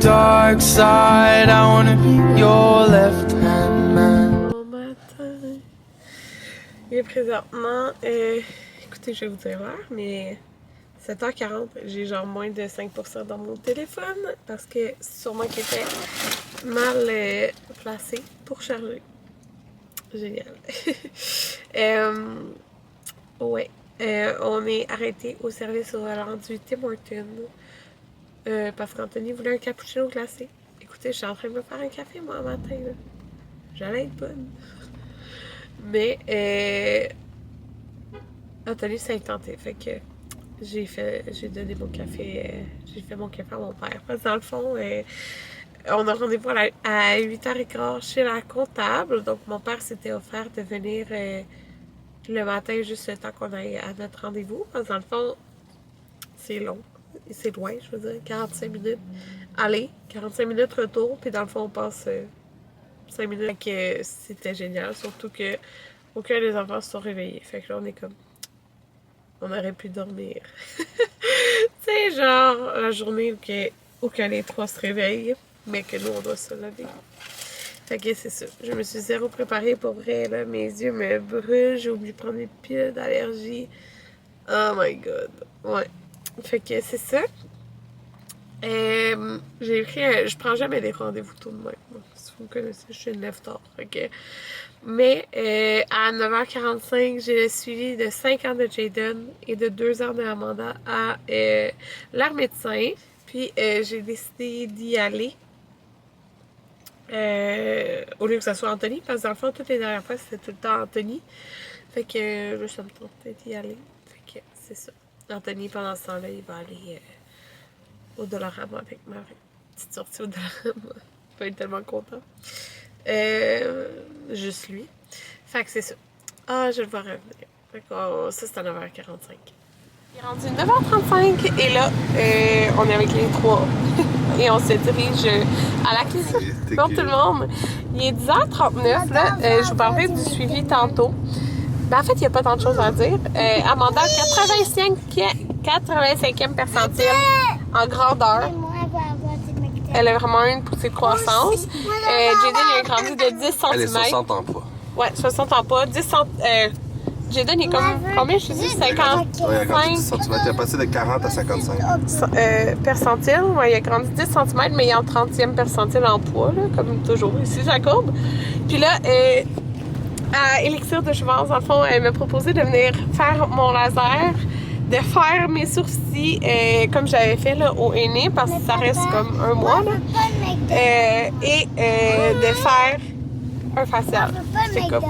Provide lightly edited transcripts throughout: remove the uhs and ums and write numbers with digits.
dark side. I wanna be your left hand man. Bon matin. Il est présentement, écoutez, je vais vous dire l'heure, mais 7h40, j'ai genre moins de 5% dans mon téléphone parce que sûrement qu'il était mal placé pour charger. Génial. Ouais. On est arrêté au service au volant du Tim Hortons parce qu'Anthony voulait un cappuccino glacé. Écoutez, je suis en train de me faire un café moi le matin. Là. J'allais être bonne. Mais Anthony s'est tenté. Fait que j'ai donné mon café. J'ai fait mon café à mon père. Parce que dans le fond, on a rendez-vous à 8h15 chez la comptable. Donc mon père s'était offert de venir le matin juste le temps qu'on aille à notre rendez-vous. Parce que dans le fond, c'est long. C'est loin, je veux dire. 45 minutes aller, 45 minutes retour. Puis dans le fond, on passe 5 minutes. Fait que c'était génial. Surtout que aucun des enfants se sont réveillés. Fait que là, on est comme... On aurait pu dormir. Tu sais, genre, la journée où aucun des trois se réveille, mais que nous, on doit se lever. Fait que c'est ça. Je me suis zéro préparée pour vrai, là. Mes yeux me brûlent. J'ai oublié de prendre des pilules d'allergie. Oh my god. Ouais. Fait que c'est ça. J'ai écrit... je prends jamais des rendez-vous tôt de même. Si vous me connaissez, je suis une lève-tard. Fait que... Mais à 9h45, j'ai le suivi de 5 ans de Jaden et de 2 ans de Amanda à leur médecin. Puis j'ai décidé d'y aller au lieu que ce soit Anthony, parce que dans le fond, toutes les dernières fois, c'était tout le temps Anthony. Fait que là, ça me tentait d'y aller. Fait que c'est ça. Anthony, pendant ce temps-là, il va aller au Dollarama avec ma petite sortie au Dollarama. Il va être tellement content. Juste lui. Fait que c'est ça. Ah, je le vois revenir. Fait que, ça, c'est à 9h45. Il est rendu 9h35 et là, on est avec les trois. Et on se dirige à la clinique. Non, tout le monde. Il est 10h39. Là, je vous parlais du suivi tantôt. Ben, en fait, il n'y a pas tant de choses à dire. Amanda, 85e percentile en grandeur. Elle a vraiment une poussée de croissance. Jaden, il a grandi de 10 cm. Elle est 60 en poids. Ouais, 60 en poids. 10 Jaden, il est comme, combien je te dis? 55? Ouais, il a grandi 10 cm. Il a passé de 40 à 55. Percentile. Ouais, il a grandi 10 cm, mais il est en 30e percentile en poids, là, comme toujours. Ici, la courbe. Puis là, à Élixir de Jouvence, dans le fond, elle m'a proposé de venir faire mon laser, de faire mes sourcils comme j'avais fait là, au aîné, parce que ça reste comme un mois, là. Et de faire un facial. C'est comme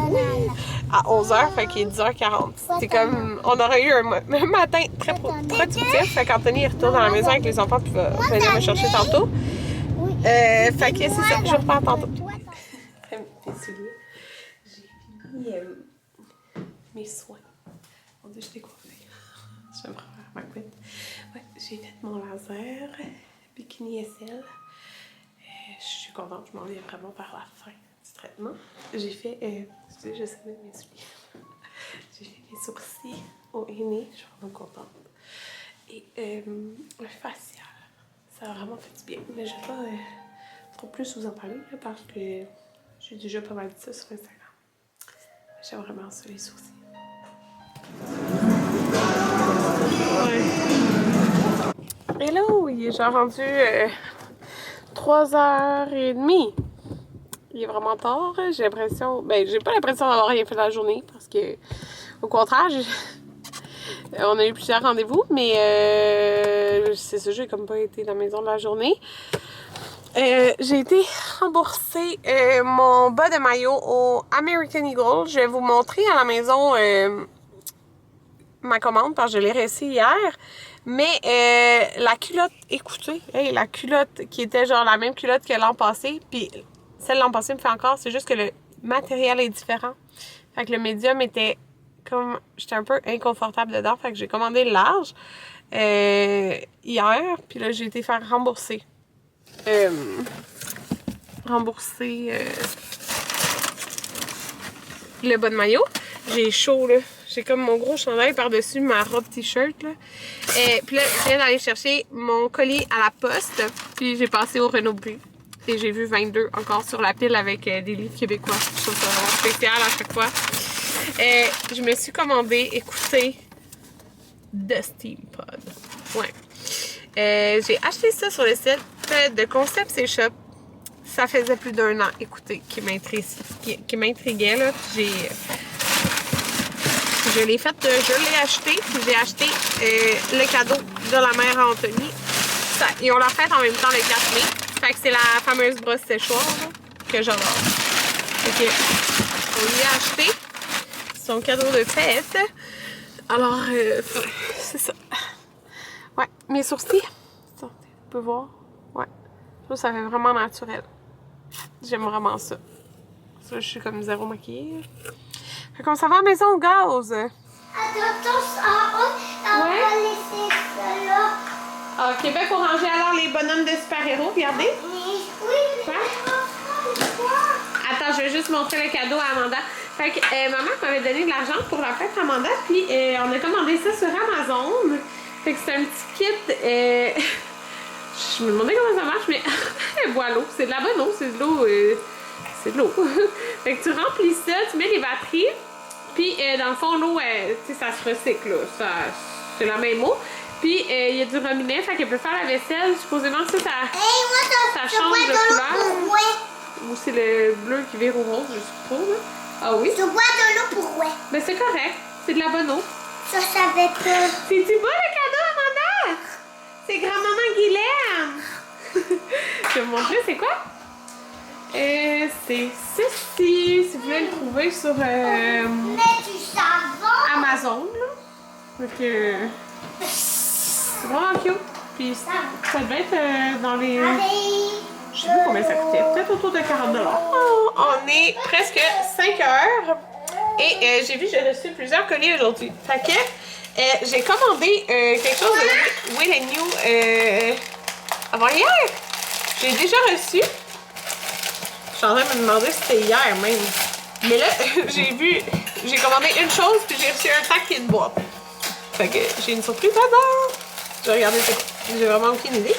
à 11h, fait qu'il est 10h40. C'est comme, on aurait eu un matin très productif, fait qu'Anthony retourne à la maison avec les enfants puis va venir me chercher tantôt. Fait que c'est ça, je repars tantôt. Mes souliers. J'ai fini mes soins. Mon Dieu, je t'ai coiffée. Je vais me refaire ma couette. Ouais, j'ai fait mon laser, bikini SL. Je suis contente, je m'en vais vraiment vers la fin du traitement. J'ai fait, excusez, je sais mettre mes souliers. J'ai fait mes sourcils au aîné, je suis vraiment contente. Et le facial, ça a vraiment fait du bien. Mais je vais pas trop plus vous en parler là, parce que j'ai déjà pas mal dit ça sur Instagram. J'aime vraiment ça, les sourcils. Ouais. Hello, il est genre rendu 3h30. Il est vraiment tard. J'ai l'impression... Ben, j'ai pas l'impression d'avoir rien fait de la journée parce que, au contraire, on a eu plusieurs rendez-vous, mais c'est ça, j'ai comme pas été dans la maison de la journée. J'ai été rembourser mon bas de maillot au American Eagle. Je vais vous montrer à la maison ma commande parce que je l'ai reçue hier. Mais la culotte, écoutez, la culotte qui était genre la même culotte que l'an passé, puis celle de l'an passé me fait encore, c'est juste que le matériel est différent. Fait que le médium était comme, j'étais un peu inconfortable dedans, fait que j'ai commandé le large hier, puis là j'ai été faire rembourser. Le bas de maillot. J'ai chaud là. J'ai comme mon gros chandail par-dessus ma robe t-shirt, là. Puis là, je viens d'aller chercher mon colis à la poste. Puis j'ai passé au Renaud Bré. Et j'ai vu 22 encore sur la pile avec des livres québécois. Je trouve ça vraiment spécial à chaque fois. Je me suis commandé, écoutez, The Steam Pod. Ouais. J'ai acheté ça sur le site de Concepts et Shop. Ça faisait plus d'1 an, écoutez, qui m'intriguait, là. Je l'ai acheté, puis j'ai acheté le cadeau de la mère à Anthony. Ils ont la fête en même temps le 4 mai. Fait que c'est la fameuse brosse séchoir, là, que j'adore. Fait que, on lui a acheté son cadeau de fête. Alors, c'est ça. Ouais, mes sourcils. Tu peux voir. Ouais. Ça fait vraiment naturel. J'aime vraiment ça. Ça, je suis comme zéro maquillée. Fait qu'on s'en va à la maison au gaz. Attends, on va laisser ça là. Ok, ben faut ranger alors les bonhommes de super-héros. Regardez. Oui. Attends, je vais juste montrer le cadeau à Amanda. Fait que ma mère m'avait donné de l'argent pour la fête à Amanda, puis on a commandé ça sur Amazon. Fait que c'est un petit kit. Je me demandais comment ça marche, mais elle boit l'eau. C'est de la bonne eau, c'est de l'eau. C'est de l'eau. Fait que tu remplis ça, tu mets les batteries, puis dans le fond, l'eau, tu sais, ça se recycle, là. C'est la même eau. Puis il y a du robinet, fait qu'elle peut faire la vaisselle. Supposément, ça change de couleur. Ou c'est le bleu qui vire au rose, je suppose. Là. Ah oui? Je bois de l'eau pour ouais. Ben c'est correct, c'est de la bonne eau. Ça savait pas. C'est-tu beau le cadeau, Amanda? C'est grand-maman Guylaine! Je vais vous montrer, c'est quoi? C'est ceci, si vous voulez le trouver sur Mais du savon. Amazon, là. Donc, c'est vraiment cute. Puis ça devait être dans les... Je sais pas combien ça coûtait, peut-être autour de 40 $. Oh, on est presque 5 heures et j'ai reçu plusieurs colis aujourd'hui. Fait que j'ai commandé quelque chose de Will & You avant-hier. J'ai déjà reçu. Je suis en train de me demander si c'était hier même. Mais là, j'ai commandé une chose puis j'ai reçu un paquet de boîtes. Fait que j'ai une surprise là-dedans. Je vais regarder c'est quoi. J'ai vraiment aucune idée.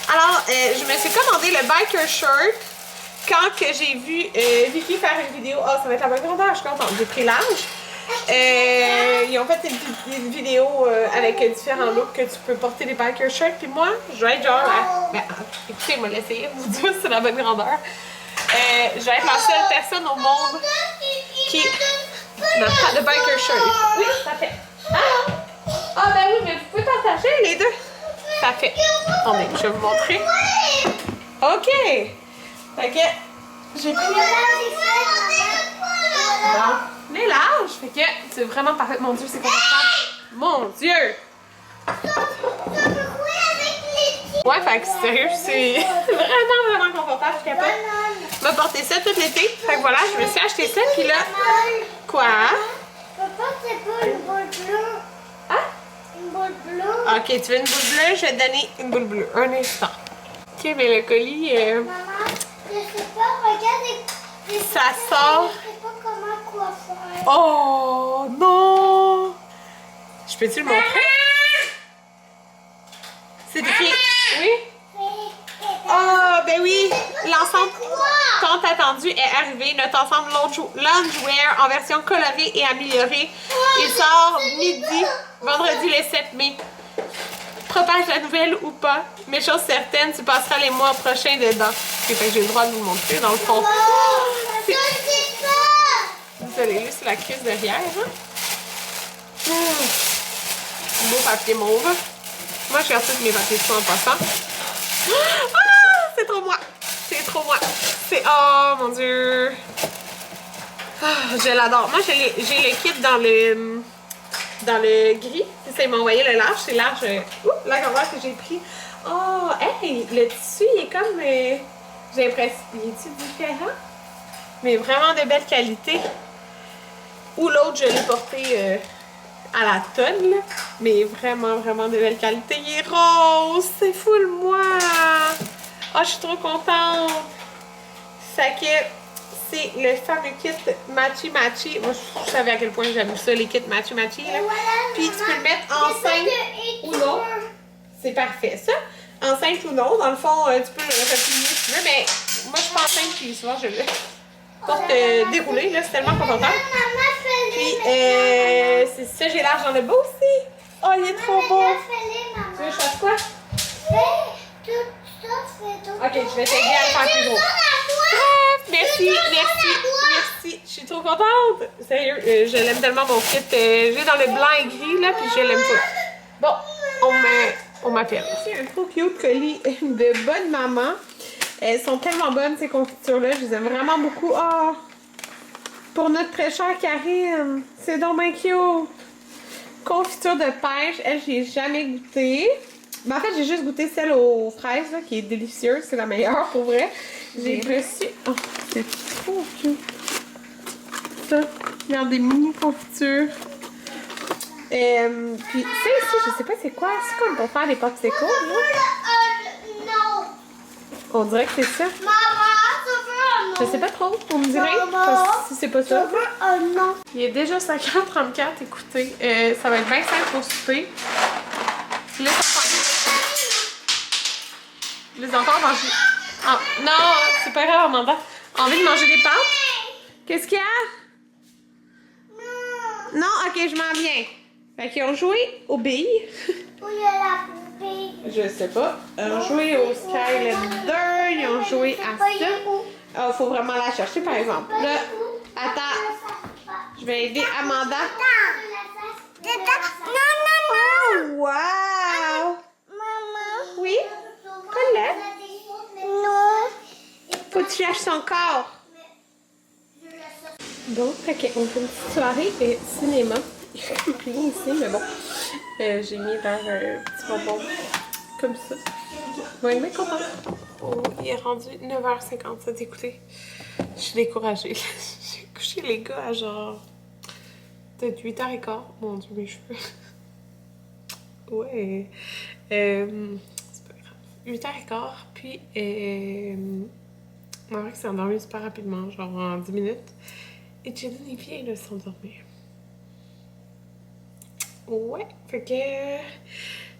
Alors, je me suis commandé le biker shirt quand que j'ai vu Vicky faire une vidéo. Ah, ça va être la bonne grandeur, je suis contente. J'ai pris l'âge. Ils ont fait une vidéo avec différents looks que tu peux porter des biker shirts. Puis moi, je vais être genre... écoutez, moi l'essayer, vous dire c'est la bonne grandeur. Je vais être la seule personne au monde qui n'a pas de biker shirt. Oui, ça fait. Ah, ben oui, mais vous pouvez partager les deux. Ça fait. Attendez, je vais vous montrer. OK. Fait que j'ai pris les larges. Fait que c'est vraiment parfait. Mon Dieu, c'est confortable. Mon Dieu. Ouais, fait que sérieux, c'est vraiment confortable. Je suis capable de me porter ça tout l'été. Fait que voilà, je me suis acheté ça. Puis là. Quoi? Papa, c'est pas une boule bleue. Hein? Une boule bleue. Ok, tu veux une boule bleue? Je vais te donner une boule bleue. Un instant. Ok, mais le colis. Maman, je sais pas, regarde. Ça sort. Je sais pas comment quoi faire. Oh non! Je peux-tu le montrer? C'est écrit. Oui? Ah, ben oui! L'ensemble tant attendu est arrivé. Notre ensemble loungewear en version colorée et améliorée. Il sort midi, vendredi le 7 mai. Propage la nouvelle ou pas, mais chose certaine, tu passeras les mois prochains dedans. Ok, fait que j'ai le droit de vous le montrer dans le fond. Désolée, c'est la crise derrière. Hein? Beau papier mauve. Moi, je garde tous mes papiers de en passant. Ah, c'est trop moi. C'est trop moi. C'est... Oh, mon Dieu. Ah, je l'adore. Moi, j'ai le kit dans le gris. Ça, ils m'ont envoyé le large. C'est large. La grandeur que j'ai pris. Oh, hey, le tissu, il est comme... j'ai l'impression... Il est-tu différent? Mais vraiment de belle qualité. Ou l'autre, je l'ai porté... à la tonne, là. Mais vraiment de belle qualité. Il est rose! C'est full moi! Ah, je suis trop contente! Fait que c'est le fameux kit Matchy Matchy. Moi, je savais à quel point j'aime ça, les kits Matchy Matchy. Là. Puis tu peux le mettre en simple ou non. C'est parfait, ça. En simple ou non. Dans le fond, tu peux le replier si tu veux, mais moi, je suis pas en simple, puis souvent, je le porte déroulé. Là, c'est tellement confortable. Puis, c'est ça, j'ai l'argent de beau aussi. Oh, il est trop beau. Tu veux que je fasse quoi? Ok, je vais t'aider à le faire plus gros. Merci. Je suis trop contente. Sérieux, je l'aime tellement mon kit. J'ai dans le blanc et gris, là, puis je l'aime pas. Bon, on m'appelle. C'est un trop cute colis de bonne maman. Elles sont tellement bonnes, ces confitures-là. Je les aime vraiment beaucoup. Oh, pour notre très chère Karine. C'est donc bien cute. Confiture de pêche. Elle, je ai jamais goûté. Mais en fait, j'ai juste goûté celle aux fraises, là, qui est délicieuse. C'est la meilleure, pour vrai. J'ai reçu... Oh, c'est trop cute. Ça, regarde, des mini confitures. Puis ça ici, je sais pas c'est quoi. C'est comme pour faire des popsicles, là. On dirait que c'est ça. Je sais pas trop, on me dirait. Si c'est pas ça. Il est déjà 5h34, écoutez. Ça va être bien simple pour souper. Les enfants mangent. Ah, non, c'est pas grave, Amanda. Envie de manger des pâtes? Qu'est-ce qu'il y a? Non, ok, je m'en viens. Fait qu'ils ont joué aux billes. Où il y a la poupée? Je sais pas. Ils ont joué au Skylander. Ils ont joué à ça. Ah, faut vraiment la chercher, par exemple. Là, attends. Je vais aider Amanda. Oh, wow! Maman. Oui? Colette? Non. Faut que tu cherches son corps. Bon, fait qu'on fait une petite soirée cinéma. Il n'y a rien ici, mais bon. J'ai mis vers un petit bonbon comme ça. Bon, il est bien content. Oh, il est rendu 9h57. Écoutez, je suis découragée. J'ai couché les gars à genre peut-être 8h15. Mon Dieu, mes cheveux. Ouais. C'est pas grave. 8h15, puis ma mère s'est endormie super rapidement, genre en 10 minutes. Et Jaden, il vient de s'endormir. Ouais, fait que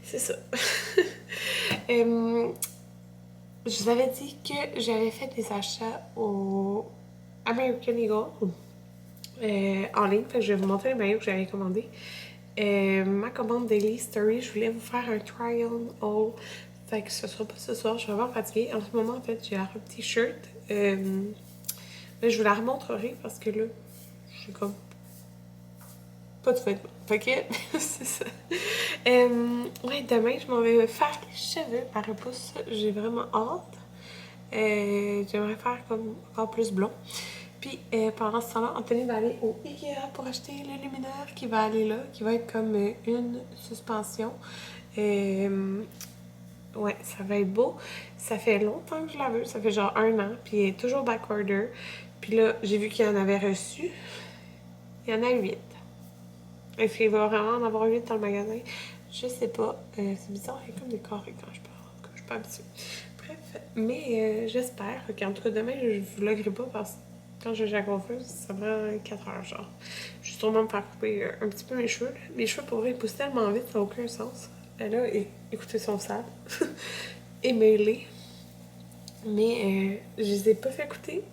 c'est ça. Je vous avais dit que j'avais fait des achats au American Eagle en ligne. Fait que je vais vous montrer les maillots que j'avais commandés. Ma commande Daily Story, je voulais vous faire un try on haul. Fait que ce sera pas ce soir, je suis vraiment fatiguée. En ce moment, en fait, j'ai un petit shirt. Mais je vous la remontrerai parce que là, j'ai comme pas de vêtements. Fait que c'est ça. Ouais, demain, je m'en vais faire les cheveux par un pouce. J'ai vraiment hâte. J'aimerais faire comme encore plus blond. Puis pendant ce temps-là, Anthony va aller au Ikea pour acheter le luminaire qui va aller là, qui va être comme une suspension. Ouais, ça va être beau. Ça fait longtemps que je la veux, ça fait genre 1 an, puis elle est toujours backorder. Puis là, j'ai vu qu'il y en avait reçu. Il y en a 8. Est-ce qu'il va vraiment en avoir 8 dans le magasin? Je sais pas. C'est bizarre, il y a comme des carrés quand je parle. Je suis pas habituée. Bref, mais j'espère. En tout cas, demain, je vloggerai pas parce que quand je vais à la coiffeuse, ça prend 4 heures, genre. Je vais sûrement me faire couper un petit peu mes cheveux. Là. Mes cheveux, pour vrai, ils poussent tellement vite, ça n'a aucun sens. Et là, écoutez, son sale. Et mêlés. Mais je les ai pas fait couper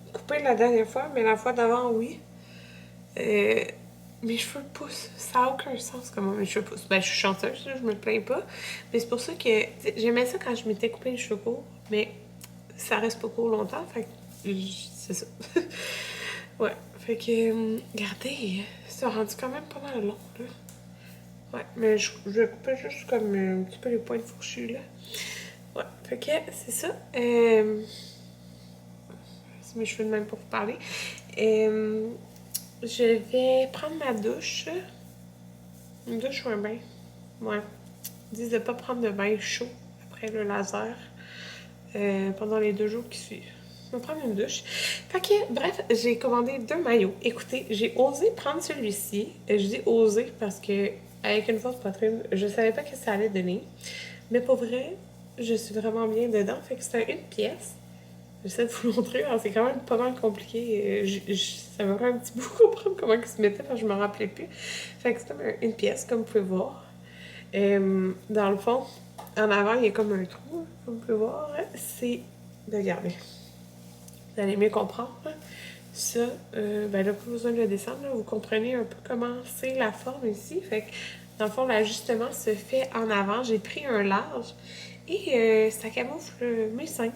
la dernière fois, mais la fois d'avant, oui. Mes cheveux poussent. Ça n'a aucun sens comment mes cheveux poussent. Ben, je suis chanceuse, je me plains pas. Mais c'est pour ça que j'aimais ça quand je m'étais coupé les cheveux courts, mais ça reste pas court longtemps, fait que c'est ça. Ouais, fait que, regardez, ça a rendu quand même pas mal long, là. Ouais, mais je vais couper juste comme un petit peu les points fourchus, là. Ouais, fait que c'est ça. C'est mes cheveux de même pour vous parler. Je vais prendre ma douche. Une douche ou un bain. Ouais. Ils disent de pas prendre de bain chaud après le laser pendant les 2 jours qui suivent. Je vais prendre une douche. Fait que, bref, j'ai commandé 2 maillots. Écoutez, j'ai osé prendre celui-ci. Je dis osé parce que, avec une force poitrine, je savais pas que ça allait donner. Mais pour vrai, je suis vraiment bien dedans. Fait que c'est une pièce. J'essaie de vous le montrer, alors c'est quand même pas mal compliqué. Ça m'a pris un petit bout de comprendre comment il se mettait, parce que je me rappelais plus. Fait que c'est comme une pièce, comme vous pouvez voir. Dans le fond, en avant, il y a comme un trou, comme vous pouvez voir. Regardez. Vous allez mieux comprendre. Ça, ben là, pas besoin de le descendre. Là. Vous comprenez un peu comment c'est la forme ici. Fait que, dans le fond, l'ajustement se fait en avant. J'ai pris un large et ça camoufle mes seins.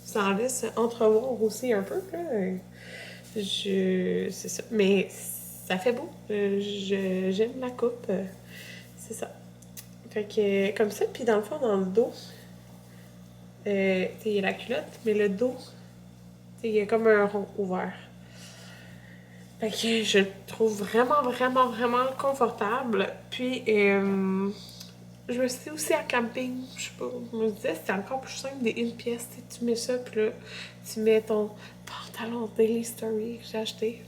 Ça en laisse entrevoir aussi un peu. Là. C'est ça. Mais ça fait beau. J'aime la coupe. C'est ça. Fait que, comme ça. Puis dans le fond, dans le dos, il y a la culotte, mais le dos, il y a comme un rond ouvert. Fait que je le trouve vraiment, vraiment, vraiment confortable. Puis, je me suis dit aussi à camping, je sais pas, je me disais c'était encore plus simple des une pièce. Tu mets ça, puis là, tu mets ton pantalon Daily Story que j'ai acheté.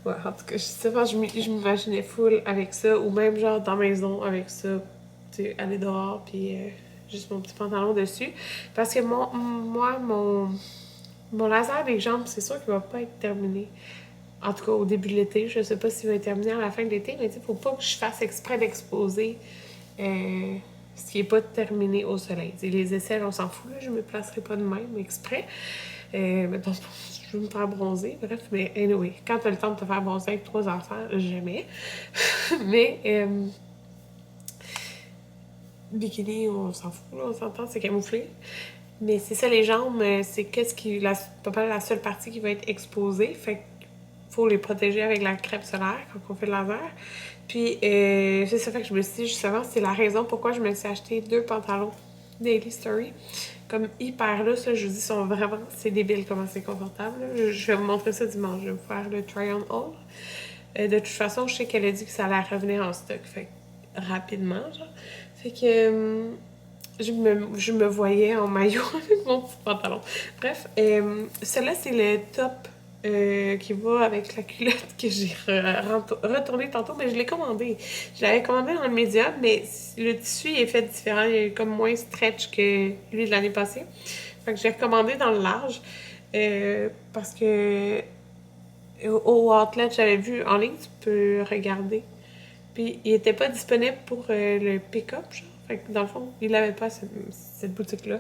Ouais, en tout cas, je sais pas, je m'imaginais full avec ça, ou même genre dans la maison avec ça. Tu sais, aller dehors, puis juste mon petit pantalon dessus. Parce que mon laser des jambes, c'est sûr qu'il va pas être terminé. En tout cas, au début de l'été. Je sais pas s'il va être terminé à la fin de l'été, mais tu sais, faut pas que je fasse exprès d'exposer ce qui est pas terminé au soleil. T'sais, les aisselles, on s'en fout, là, je me placerai pas de même exprès. Mettons, je veux me faire bronzer, bref, mais anyway, quand t'as le temps de te faire bronzer avec 3 enfants, jamais. Mais, bikini, on s'en fout, là, on s'entend, c'est camouflé. Mais c'est ça, les jambes, c'est pas mal la seule partie qui va être exposée. Fait qu'il faut les protéger avec la crème solaire quand on fait le laser. Puis, c'est ça, fait que je me suis dit, justement, c'est la raison pourquoi je me suis acheté 2 pantalons Daily Story. Comme hyper loose, là, je vous dis, sont vraiment, c'est débile comment c'est confortable. Là. Je vais vous montrer ça dimanche, je vais vous faire le try-on haul. De toute façon, je sais qu'elle a dit que ça allait revenir en stock, fait que rapidement, genre. Fait que je me voyais en maillot avec mon petit pantalon. Bref, celui-là, c'est le top qui va avec la culotte que j'ai retourné tantôt, mais je l'ai commandé. Je l'avais commandé dans le médium, mais le tissu est fait différent. Il est comme moins stretch que lui de l'année passée. Fait que j'ai recommandé dans le large parce que au outlet, j'avais vu en ligne, tu peux regarder. Puis il était pas disponible pour le pick-up, genre. Fait que dans le fond, il l'avait pas cette boutique-là.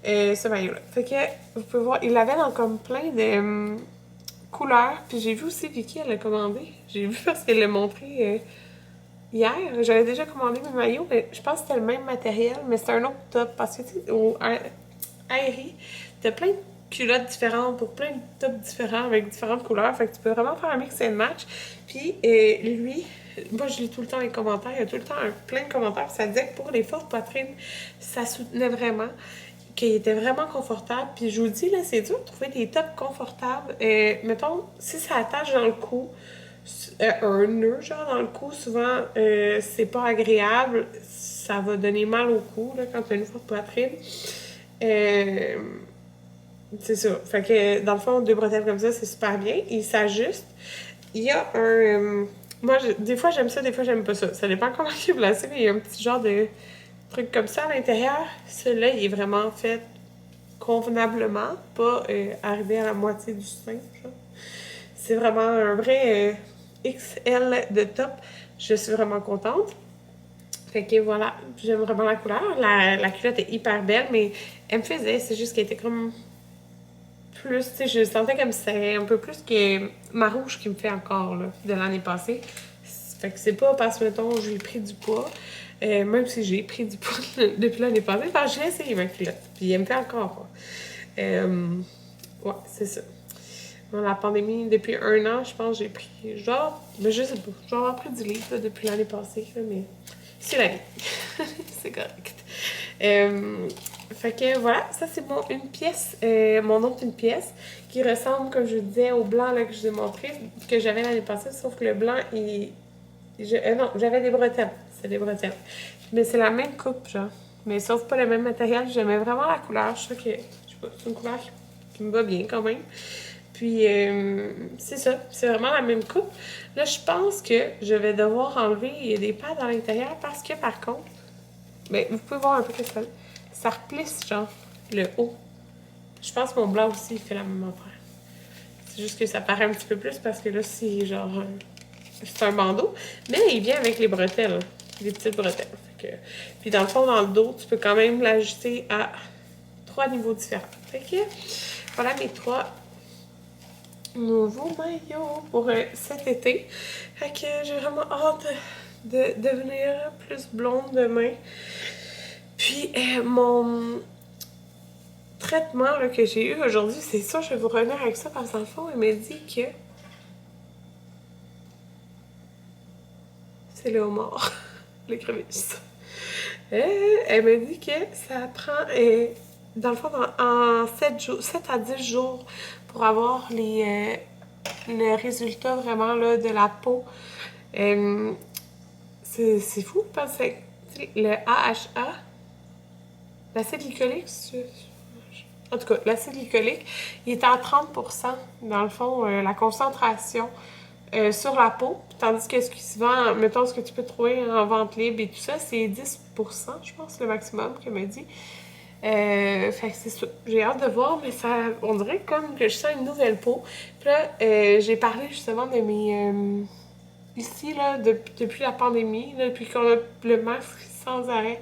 Ce maillot-là. Fait que vous pouvez voir, il l'avait dans comme plein de couleurs. Puis j'ai vu aussi Vicky, elle l'a commandé. J'ai vu parce qu'elle l'a montré hier. J'avais déjà commandé mes maillots, mais je pense que c'était le même matériel, mais c'est un autre top. Parce que tu sais, au Aerie, t'as plein de culottes différentes pour plein de tops différents avec différentes couleurs. Fait que tu peux vraiment faire un mix and match. Puis lui, moi je lis tout le temps les commentaires, il y a tout le temps plein de commentaires. Ça disait que pour les fortes poitrines, ça soutenait vraiment, qu'il était vraiment confortable. Puis je vous dis, là, c'est dur de trouver des tops confortables. Mettons, si ça attache dans le cou, un nœud, genre, dans le cou, souvent, c'est pas agréable. Ça va donner mal au cou, là, quand tu as une forte poitrine. C'est ça. Fait que, dans le fond, 2 bretelles comme ça, c'est super bien. Il s'ajuste. Il y a un... moi, des fois, j'aime ça, des fois, j'aime pas ça. Ça dépend comment il est placé, mais il y a un petit genre de truc comme ça à l'intérieur. Celui-là, il est vraiment fait convenablement, pas arrivé à la moitié du sein, genre. C'est vraiment un vrai XL de top. Je suis vraiment contente. Fait que voilà, j'aime vraiment la couleur. La culotte est hyper belle, mais elle me faisait, c'est juste qu'elle était comme plus, tu sais, je sentais comme c'est un peu plus que ma rouge qui me fait encore, là, de l'année passée. Fait que c'est pas parce que, mettons, j'ai pris du poids, même si j'ai pris du poids depuis l'année passée, parce que j'ai essayé ma culotte, puis elle me fait encore, quoi. Ouais, c'est ça. Dans la pandémie, depuis 1 an, je pense, j'ai pris, genre, mais je sais pas, je vais avoir pris du livre, là, depuis l'année passée, là, mais c'est la vie. C'est correct. Fait que voilà, ça c'est mon autre une pièce qui ressemble, comme je vous disais, au blanc là, que je vous ai montré, que j'avais l'année passée, sauf que le blanc, non, j'avais des bretelles. C'est des bretelles. Mais c'est la même coupe, genre. Mais sauf pas le même matériel. J'aimais vraiment la couleur. Je sais que, je sais pas, c'est une couleur qui me va bien quand même. Puis, c'est ça. C'est vraiment la même coupe. Là, je pense que je vais devoir enlever des pads à l'intérieur parce que, par contre, ben, vous pouvez voir un peu que ça replisse, genre, le haut. Je pense que mon blanc aussi, il fait la même affaire. C'est juste que ça paraît un petit peu plus parce que là, c'est genre... c'est un bandeau. Mais il vient avec les bretelles. Les petites bretelles. Fait que... Puis dans le fond, dans le dos, tu peux quand même l'ajuster à 3 niveaux différents. Fait que voilà mes 3 nouveaux maillots pour cet été. Fait que j'ai vraiment hâte de devenir plus blonde demain. Puis mon traitement là, que j'ai eu aujourd'hui, c'est ça, je vais vous revenir avec ça parce que dans le fond, elle m'a dit que c'est le homard, l'écrevisse. Elle m'a dit que ça prend, dans le fond, en 7 à 10 jours pour avoir le résultat vraiment là, de la peau. C'est fou parce que le AHA, l'acide glycolique, en tout cas, l'acide glycolique, il est à 30% dans le fond, la concentration sur la peau. Tandis que ce qui se vend, mettons ce que tu peux trouver en vente libre et tout ça, c'est 10%, je pense, le maximum qu'elle m'a dit. Fait que c'est ça. J'ai hâte de voir, mais ça, on dirait comme que je sens une nouvelle peau. Puis là, j'ai parlé justement de mes... ici, là, depuis la pandémie, là, depuis qu'on a le masque sans arrêt,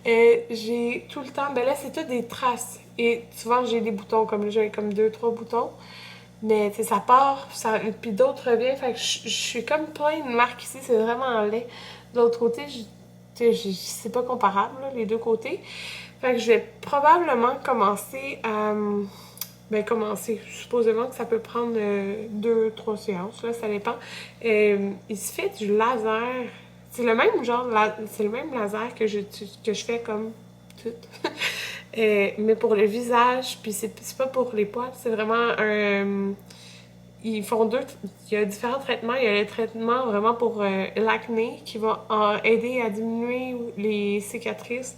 j'ai tout le temps... Ben là, c'est tout des traces. Et souvent, j'ai des boutons, comme là, j'ai comme 2-3 boutons. Mais, tu sais, ça part, puis d'autres reviennent. Fait que je suis comme plein de marques ici, c'est vraiment laid. De l'autre côté, c'est pas comparable, là, les deux côtés. Fait que je vais probablement commencer à... supposément que ça peut prendre 2-3 séances, là, ça dépend. Il se fait du laser. C'est le même genre, c'est le même laser que je fais comme tout. Mais pour le visage, puis c'est pas pour les poils, c'est vraiment un... Ils font il y a différents traitements. Il y a le traitement vraiment pour l'acné qui va aider à diminuer les cicatrices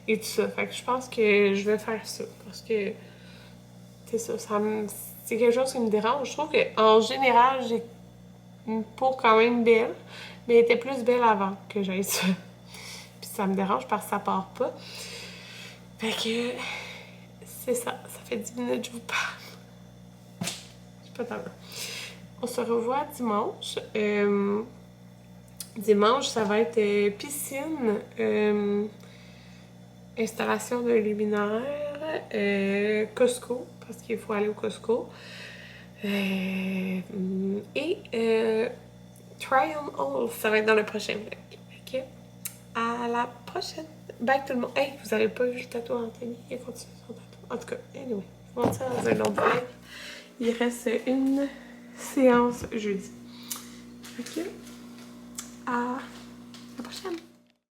et tout ça. Fait que je pense que je vais faire ça parce que c'est ça, c'est quelque chose qui me dérange. Je trouve qu'en général, j'ai une peau quand même belle, mais elle était plus belle avant que j'aille ça. Puis ça me dérange parce que ça part pas. Fait que c'est ça, ça fait 10 minutes que je vous parle. Je sais pas tant. On se revoit dimanche. Dimanche, ça va être piscine, installation d'un luminaire, Costco, parce qu'il faut aller au Costco. Et Try on All, ça va être dans le prochain vlog. Ok? À la prochaine! Bye tout le monde! Hey, vous avez pas vu le tatou Anthony? Il continue son tatou. En tout cas, anyway, je vous montre ça dans un autre vlog. Il reste une séance jeudi. Ok? À la prochaine!